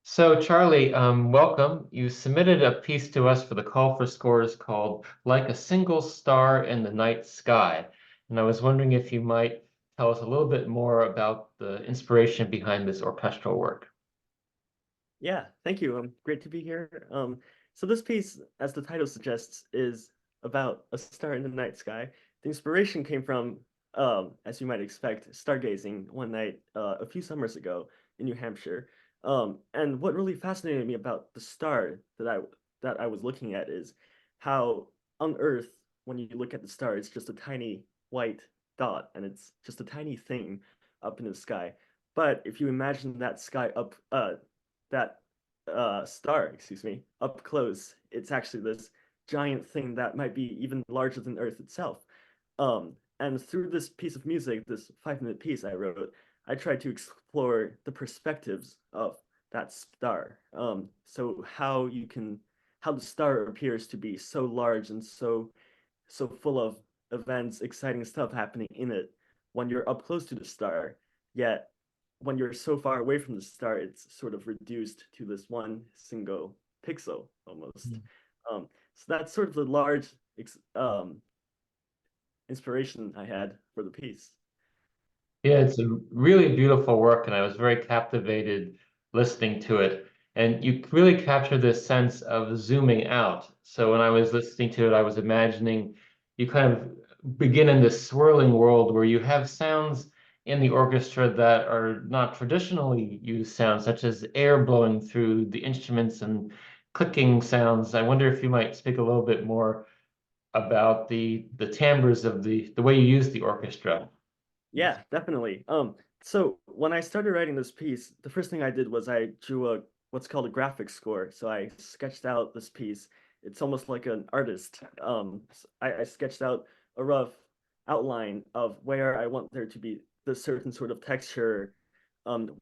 So, Charlie, welcome. You submitted a piece to us for the call for scores called Like a Single Star in the Night Sky. And I was wondering if you might tell us a little bit more about the inspiration behind this orchestral work. Yeah, thank you. Great to be here. So this piece, as the title suggests, is about a star in the night sky. The inspiration came from, as you might expect, stargazing one night a few summers ago in New Hampshire. And what really fascinated me about the star that I was looking at is how on Earth, when you look at the star, it's just a tiny white dot, and it's just a tiny thing up in the sky. But if you imagine that sky up, that star, excuse me, up close, it's actually this giant thing that might be even larger than Earth itself. And through this piece of music, this 5-minute piece I wrote, I tried to explore the perspectives of that star. So how the star appears to be so large and so full of events, exciting stuff happening in it when you're up close to the star, yet when you're so far away from the star, it's sort of reduced to this one single pixel almost. Mm. So that's sort of the large inspiration I had for the piece. Yeah, it's a really beautiful work, and I was very captivated listening to it. And you really capture this sense of zooming out. So when I was listening to it, I was imagining you kind of begin in this swirling world where you have sounds in the orchestra that are not traditionally used sounds, such as air blowing through the instruments and clicking sounds. I wonder if you might speak a little bit more about the timbres of the way you use the orchestra. Yeah, definitely. So when I started writing this piece, the first thing I did was I drew a what's called a graphic score. So I sketched out this piece. It's almost like an artist. I sketched out a rough outline of where I want there to be the certain sort of texture.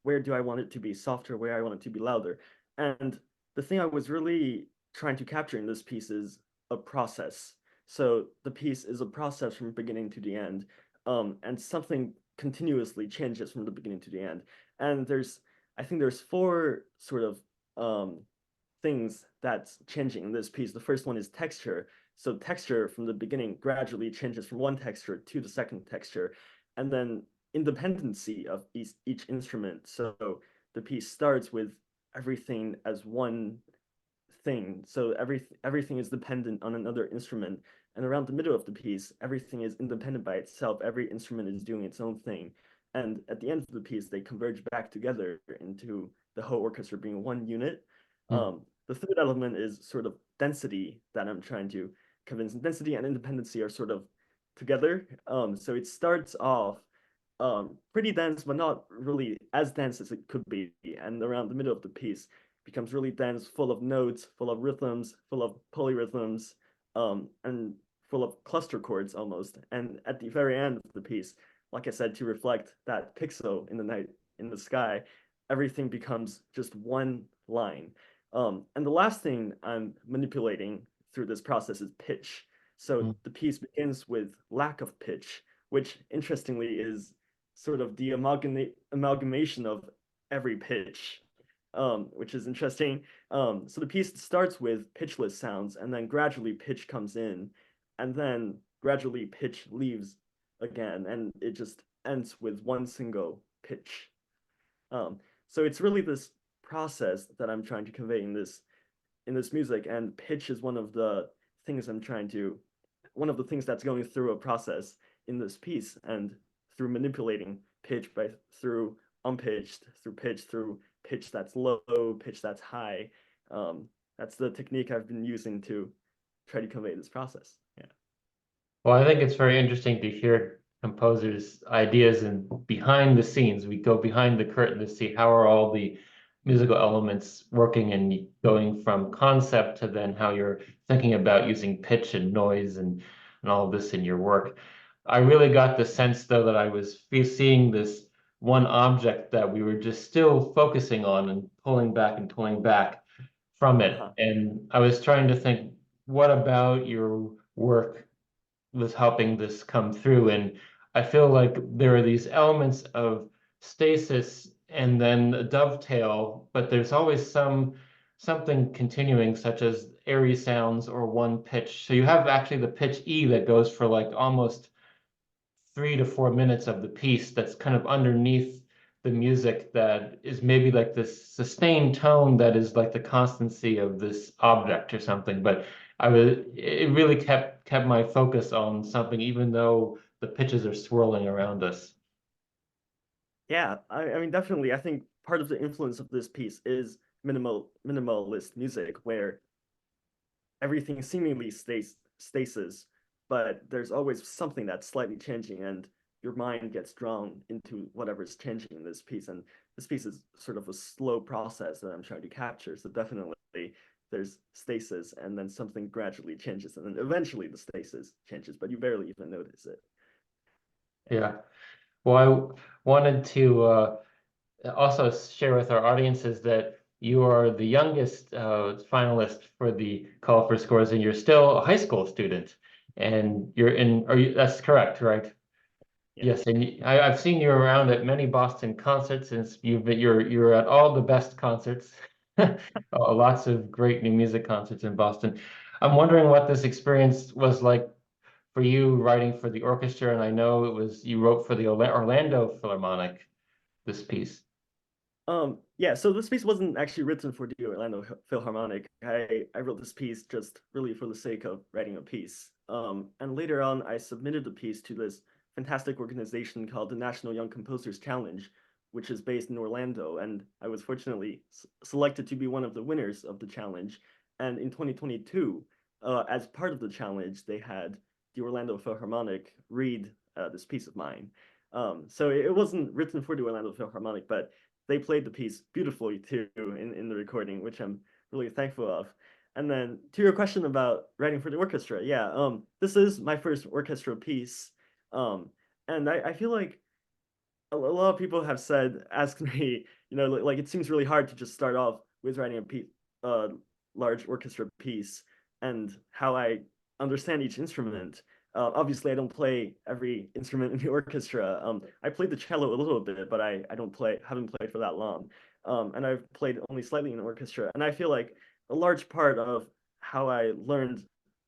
Where do I want it to be softer? Where I want it to be louder? And the thing I was really trying to capture in this piece is a process. So the piece is a process from beginning to the end, and something continuously changes from the beginning to the end. And I think there's four sort of things that's changing in this piece. The first one is texture. So texture from the beginning gradually changes from one texture to the second texture, and then independency of each instrument. So the piece starts with everything as one thing. So everything is dependent on another instrument. And around the middle of the piece, everything is independent by itself. Every instrument is doing its own thing. And at the end of the piece, they converge back together into the whole orchestra being one unit. The third element is sort of density that I'm trying to convince. And density and independency are sort of together. So it starts off pretty dense, but not really as dense as it could be. And around the middle of the piece, becomes really dense, full of notes, full of rhythms, full of polyrhythms, and full of cluster chords almost. And at the very end of the piece, like I said, to reflect that pixel in the night in the sky, everything becomes just one line. And the last thing I'm manipulating through this process is pitch. So Mm. the piece begins with lack of pitch, which interestingly is sort of the amalgamation of every pitch, which is interesting. So the piece starts with pitchless sounds, and then gradually pitch comes in, and then gradually pitch leaves again, and it just ends with one single pitch. Um, so it's really this process that I'm trying to convey in this music, and pitch is things I'm trying to, one of the things that's going through a process in this piece, and through manipulating pitch by through unpitched, through pitch that's low, pitch that's high. Um, that's the technique I've been using to try to convey this process. Yeah. Well, I think it's very interesting to hear composers' ideas and behind the scenes. We go behind the curtain to see how are all the musical elements working and going from concept to then how you're thinking about using pitch and noise and all of this in your work. I really got the sense though that I was seeing this one object that we were just still focusing on and pulling back from it. Uh-huh. And I was trying to think, what about your work was helping this come through. And I feel like there are these elements of stasis and then a dovetail, but there's always something continuing, such as airy sounds or one pitch. So you have actually the pitch E that goes for like almost 3 to 4 minutes of the piece that's kind of underneath the music that is maybe like this sustained tone that is like the constancy of this object or something. But it really kept my focus on something, even though the pitches are swirling around us. Yeah, I mean, definitely. I think part of the influence of this piece is minimalist music, where everything seemingly stays stasis, but there's always something that's slightly changing, and your mind gets drawn into whatever's changing in this piece. And this piece is sort of a slow process that I'm trying to capture. So definitely there's stasis, and then something gradually changes, and then eventually the stasis changes, but you barely even notice it. Yeah. Well, I wanted to also share with our audiences that you are the youngest finalist for the Call for Scores, and you're still a high school student, and that's correct, right? Yeah. Yes, and I've seen you around at many Boston concerts, and you're at all the best concerts, lots of great new music concerts in Boston. I'm wondering what this experience was like for you writing for the orchestra, and I know it was you wrote for the Orlando Philharmonic this piece. Yeah, so this piece wasn't actually written for the Orlando Philharmonic. I wrote this piece just really for the sake of writing a piece. And later on, I submitted the piece to this fantastic organization called the National Young Composers Challenge, which is based in Orlando. And I was fortunately selected to be one of the winners of the challenge. And in 2022, as part of the challenge, they had the Orlando Philharmonic read this piece of mine. So it wasn't written for the Orlando Philharmonic, but they played the piece beautifully too in the recording, which I'm really thankful of. And then to your question about writing for the orchestra, yeah, this is my first orchestra piece. Um, and I feel like a lot of people have said, asked me, like it seems really hard to just start off with writing a piece, large orchestra piece, and how I understand each instrument. Obviously, I don't play every instrument in the orchestra. I played the cello a little bit, but I don't haven't played for that long. And I've played only slightly in the orchestra. And I feel like a large part of how I learned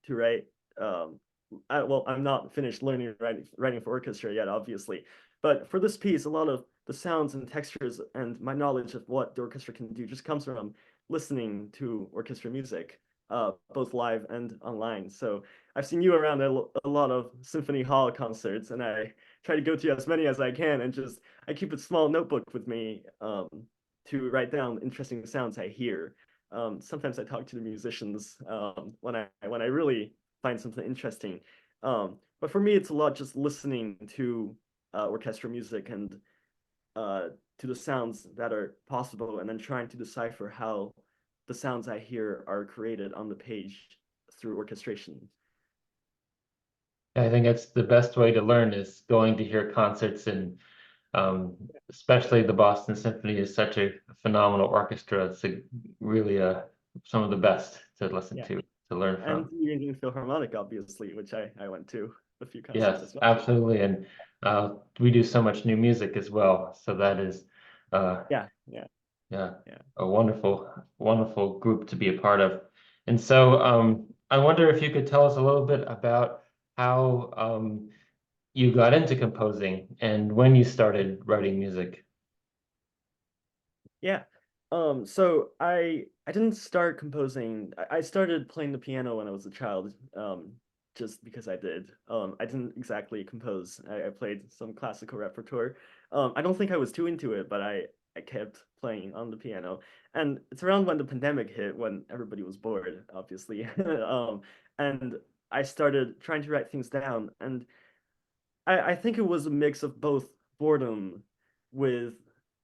to write, well, I'm not finished learning writing for orchestra yet, obviously. But for this piece, a lot of the sounds and textures and my knowledge of what the orchestra can do just comes from listening to orchestra music, both live and online. So I've seen you around a lot of symphony hall concerts, and I try to go to as many as I can, and just I keep a small notebook with me to write down interesting sounds I hear. Sometimes I talk to the musicians when I really find something interesting. But for me, it's a lot just listening to orchestral music and to the sounds that are possible, and then trying to decipher how the sounds I hear are created on the page through orchestration. I think that's the best way to learn is going to hear concerts and um, especially the Boston Symphony is such a phenomenal orchestra. It's really some of the best to listen Yeah, to learn and from. the England Philharmonic, obviously, which I went to a few concerts Yes, as well. absolutely. And we do so much new music as well. So that is, uh, Yeah, yeah, yeah, yeah. a wonderful group to be a part of. And so I wonder if you could tell us a little bit about how you got into composing and when you started writing music. Yeah. So I didn't start composing. I started playing the piano when I was a child, just because I did. I didn't exactly compose. I played some classical repertoire. I don't think I was too into it, but I kept playing on the piano. And it's around when the pandemic hit, when everybody was bored, obviously. And I started trying to write things down, and I think it was a mix of both boredom with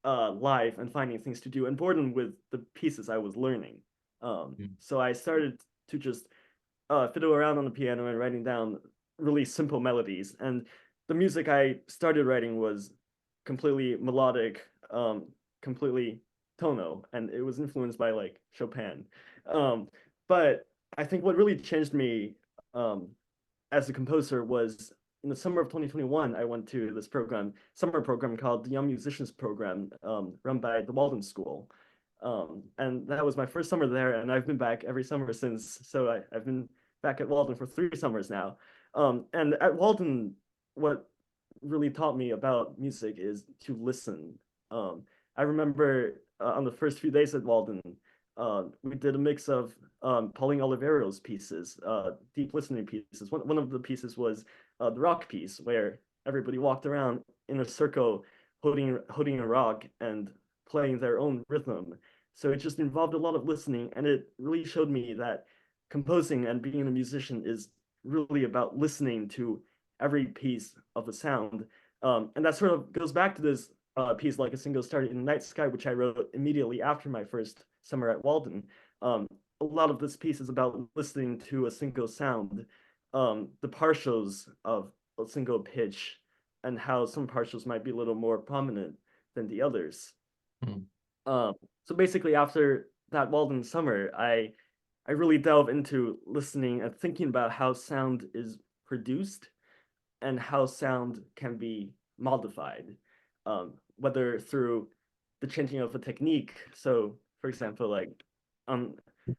life and finding things to do, and boredom with the pieces I was learning. Mm. So I started to just fiddle around on the piano and writing down really simple melodies. And the music I started writing was completely melodic, completely tonal, and it was influenced by like Chopin. Um, but I think what really changed me um, as a composer was in the summer of 2021, I went to this summer program called the Young Musicians Program, run by the Walden School. And that was my first summer there, and I've been back every summer since. So I've been back at Walden for 3 summers now. And at Walden, what really taught me about music is to listen. I remember on the first few days at Walden, we did a mix of Pauline Olivero's pieces, deep listening pieces. One of the pieces was the rock piece, where everybody walked around in a circle holding a rock and playing their own rhythm. So it just involved a lot of listening, and it really showed me that composing and being a musician is really about listening to every piece of the sound. And that sort of goes back to this piece, Like a Single Star in the Night Sky, which I wrote immediately after my first summer at Walden. A lot of this piece is about listening to a single sound, the partials of a single pitch, and how some partials might be a little more prominent than the others. Mm. So basically, after that Walden summer, I really delve into listening and thinking about how sound is produced and how sound can be modified, whether through the changing of a technique. So, for example, like on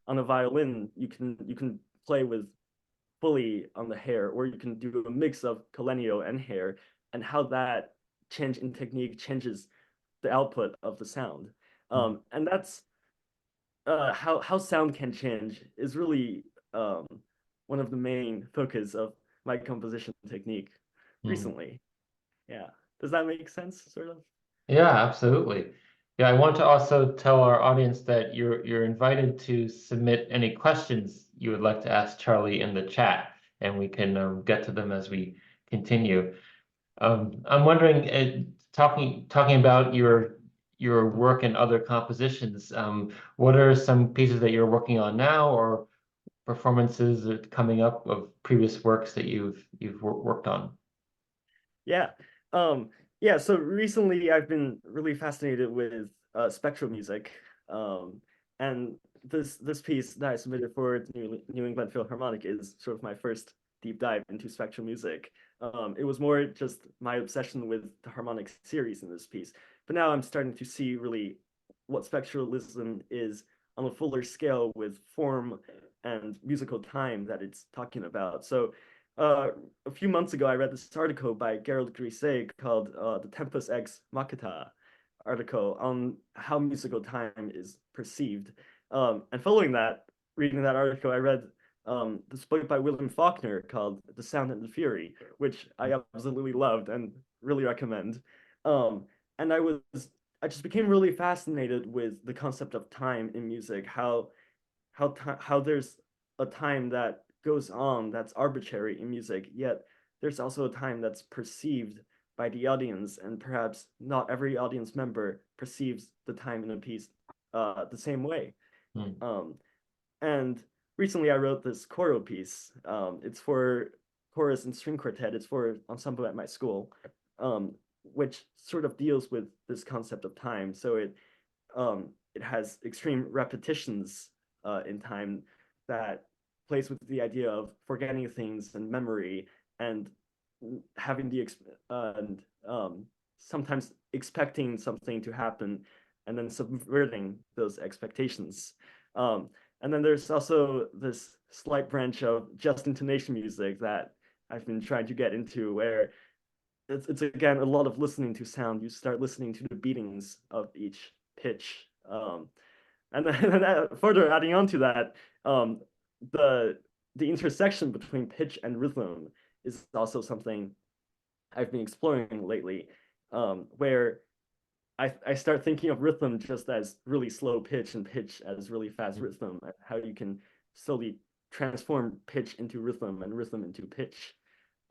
a violin, you can play with fully on the hair, or you can do a mix of collennial and hair, and how that change in technique changes the output of the sound. And that's how sound can change is really one of the main focus of my composition technique Mm. recently. Yeah. Does that make sense, sort of? Yeah, absolutely. Yeah, I want to also tell our audience that you're invited to submit any questions you would like to ask Charlie in the chat, and we can get to them as we continue. I'm wondering, talking about your work and other compositions, what are some pieces that you're working on now, or performances that coming up of previous works that you've worked on? Yeah. Yeah, so recently I've been really fascinated with spectral music. And this piece that I submitted for New England Philharmonic is sort of my first deep dive into spectral music. It was more just my obsession with the harmonic series in this piece. But now I'm starting to see really what spectralism is on a fuller scale with form and musical time that it's talking about. So uh, a few months ago, I read this article by Gerald Grisey called "The Tempus Ex Machina" article on how musical time is perceived. And following that, reading that article, I read this book by William Faulkner called "The Sound and the Fury," which I absolutely loved and really recommend. Um, and I just became really fascinated with the concept of time in music, how there's a time that goes on that's arbitrary in music, yet there's also a time that's perceived by the audience, and perhaps not every audience member perceives the time in a piece the same way. Mm. Um, and recently I wrote this choral piece. It's for chorus and string quartet. It's for ensemble at my school, which sort of deals with this concept of time. So it has extreme repetitions in time that plays with the idea of forgetting things and memory, and having and sometimes expecting something to happen and then subverting those expectations. And then there's also this slight branch of just intonation music that I've been trying to get into, where it's again a lot of listening to sound. You start listening to the beatings of each pitch. And then further adding on to that, the intersection between pitch and rhythm is also something I've been exploring lately, where I start thinking of rhythm just as really slow pitch and pitch as really fast rhythm, and how you can slowly transform pitch into rhythm and rhythm into pitch.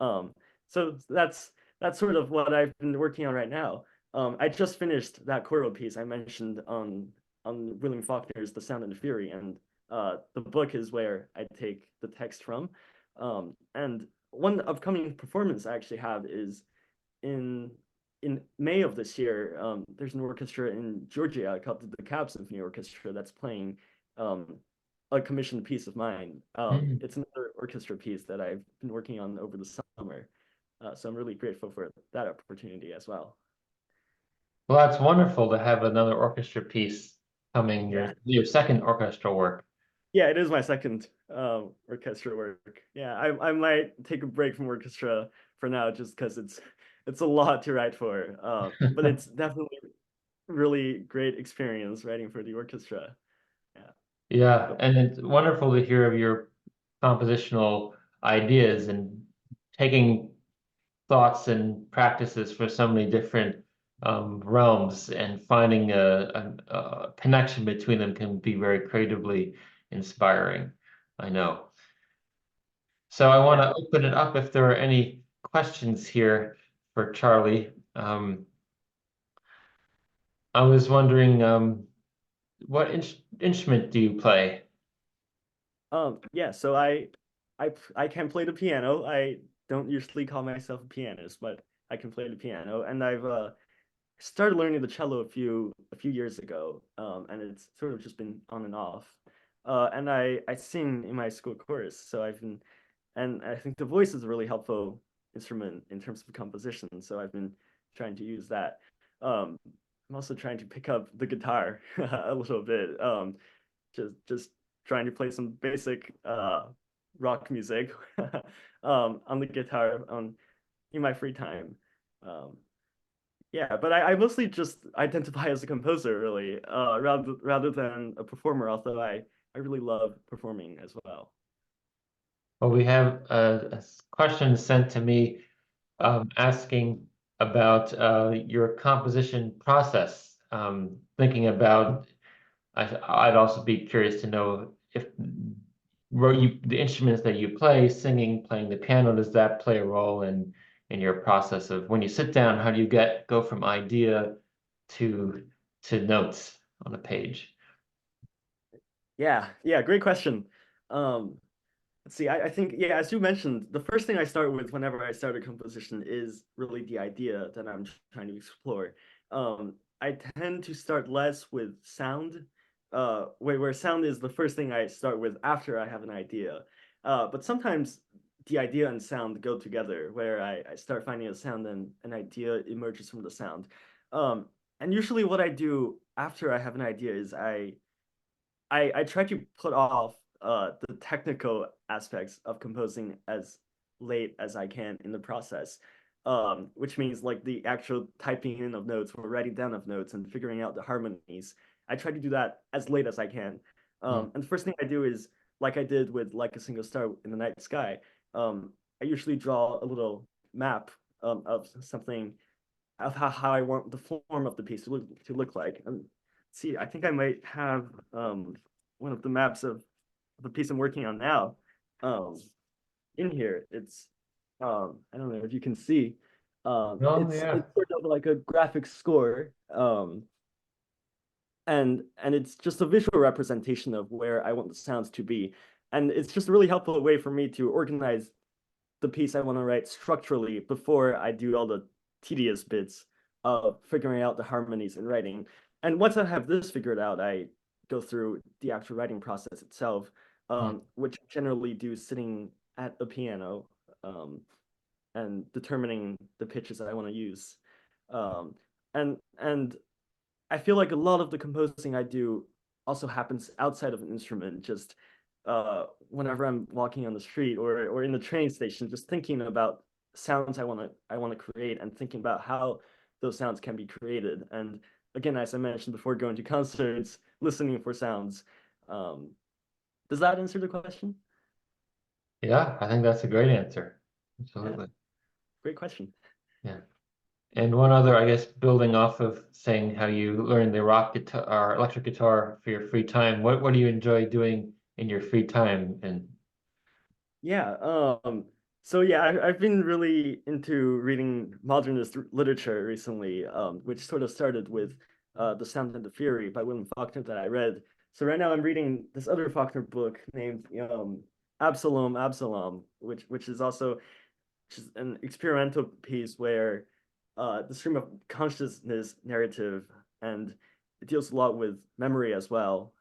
Um, so that's sort of what I've been working on right now. I just finished that choral piece I mentioned on William Faulkner's The Sound and the Fury, and the book is where I take the text from. And one upcoming performance I actually have is in May of this year. There's an orchestra in Georgia called the DeKalb Symphony Orchestra that's playing a commissioned piece of mine. Mm. It's another orchestra piece that I've been working on over the summer. So I'm really grateful for that opportunity as well. Well, that's wonderful to have another orchestra piece coming, Yeah. your second orchestral work. Yeah, it is my second orchestra work. Yeah, I might take a break from orchestra for now just because it's a lot to write for. But it's definitely really great experience writing for the orchestra. Yeah. Yeah, and it's wonderful to hear of your compositional ideas and taking thoughts and practices for so many different realms and finding a connection between them can be very creatively inspiring. I know. So I want Yeah. to open it up if there are any questions here for Charlie. I was wondering, what instrument do you play? Yeah, so I can play the piano. I don't usually call myself a pianist, but I can play the piano, and I've started learning the cello a few years ago, and it's sort of just been on and off. And I sing in my school chorus, so and I think the voice is a really helpful instrument in terms of composition. So I've been trying to use that. I'm also trying to pick up the guitar a little bit. Just trying to play some basic rock music on the guitar in my free time. Um, yeah, but I mostly just identify as a composer, really, rather than a performer. Although I really love performing as well. Well, we have a question sent to me Oh, asking about your composition process. Thinking about, I'd also be curious to know if the instruments that you play, singing, playing the piano, does that play a role in your process of when you sit down, how do you go from idea to notes on a page? yeah, great question. Um, let's see. I think yeah, as you mentioned, the first thing I start with whenever I start a composition is really the idea that I'm trying to explore. I tend to start less with sound, where sound is the first thing I start with after I have an idea. But sometimes the idea and sound go together, where I start finding a sound and an idea emerges from the sound. Um, and usually, what I do after I have an idea is I try to put off the technical aspects of composing as late as I can in the process, which means like the actual typing in of notes or writing down of notes and figuring out the harmonies. I try to do that as late as I can. Mm. And the first thing I do is, like I did with Like a Single Star in the Night Sky, I usually draw a little map of something of how I want the form of the piece to look like. And see, I think I might have one of the maps of the piece I'm working on now um, in here. It's I don't know if you can see. Oh It's yeah. sort of like a graphic score, and it's just a visual representation of where I want the sounds to be, and it's just a really helpful way for me to organize the piece I want to write structurally before I do all the tedious bits of figuring out the harmonies and writing. And once I have this figured out, I go through the actual writing process itself, Mm. which I generally do sitting at a piano um, and determining the pitches that I want to use. Um, and I feel like a lot of the composing I do also happens outside of an instrument, just whenever I'm walking on the street or in the train station, just thinking about sounds I want to create and thinking about how those sounds can be created. And again, as I mentioned before, going to concerts, listening for sounds. Um, does that answer the question? Yeah, I think that's a great answer. Yeah, Absolutely. great question. Yeah. And one other, I guess, building off of saying how you learned the rock guitar or electric guitar for your free time, what do you enjoy doing in your free time? And Yeah. So yeah, I've been really into reading modernist literature recently, which sort of started with The Sound and the Fury by William Faulkner that I read. So right now I'm reading this other Faulkner book named Absalom, Absalom, which is also just an experimental piece where the stream of consciousness narrative, and it deals a lot with memory as well,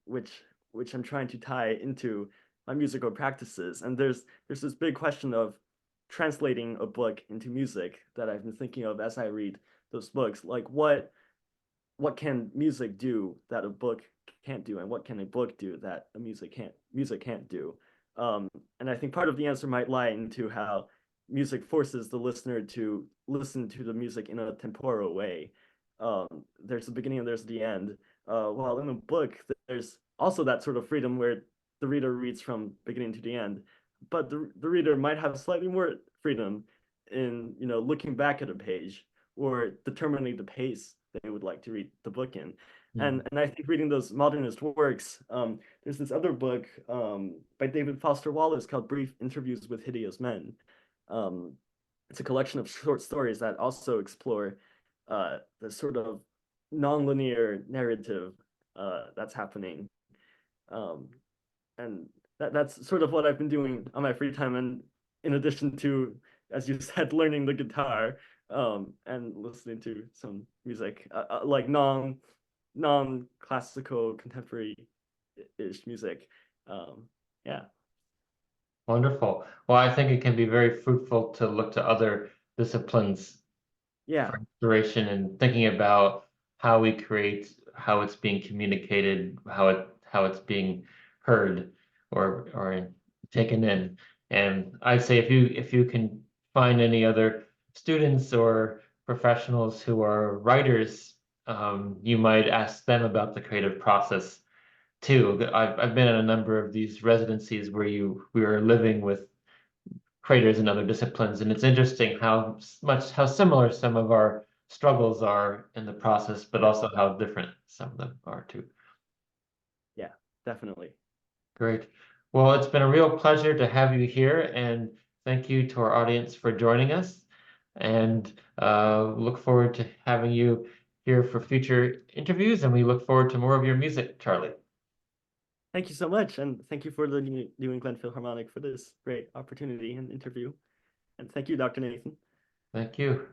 which I'm trying to tie into my musical practices. And there's this big question of translating a book into music that I've been thinking of as I read those books. Like what can music do that a book can't do, and what can a book do that a music can't do? And I think part of the answer might lie into how music forces the listener to listen to the music in a temporal way. There's the beginning and there's the end. While in a book, there's also that sort of freedom where the reader reads from beginning to the end, but the reader might have slightly more freedom in looking back at a page or determining the pace they would like to read the book in. And I think reading those modernist works, there's this other book by David Foster Wallace called Brief Interviews with Hideous Men. Um, it's a collection of short stories that also explore the sort of nonlinear narrative that's happening. And that's sort of what I've been doing on my free time. And in addition to, as you said, learning the guitar and listening to some music, like non-classical contemporary-ish music. Yeah. Wonderful. Well, I think it can be very fruitful to look to other disciplines Yeah. for inspiration and thinking about how we create, how it's being communicated, how it's being heard or taken in. And I'd say if you can find any other students or professionals who are writers, you might ask them about the creative process too. I've been in a number of these residencies where we are living with creators in other disciplines, and it's interesting how similar some of our struggles are in the process, but also how different some of them are too. Yeah, definitely. Great. Well, it's been a real pleasure to have you here, and thank you to our audience for joining us. And look forward to having you here for future interviews, and we look forward to more of your music, Charlie. Thank you so much. And thank you for the New England Philharmonic for this great opportunity and interview. And thank you, Dr. Nathan. Thank you.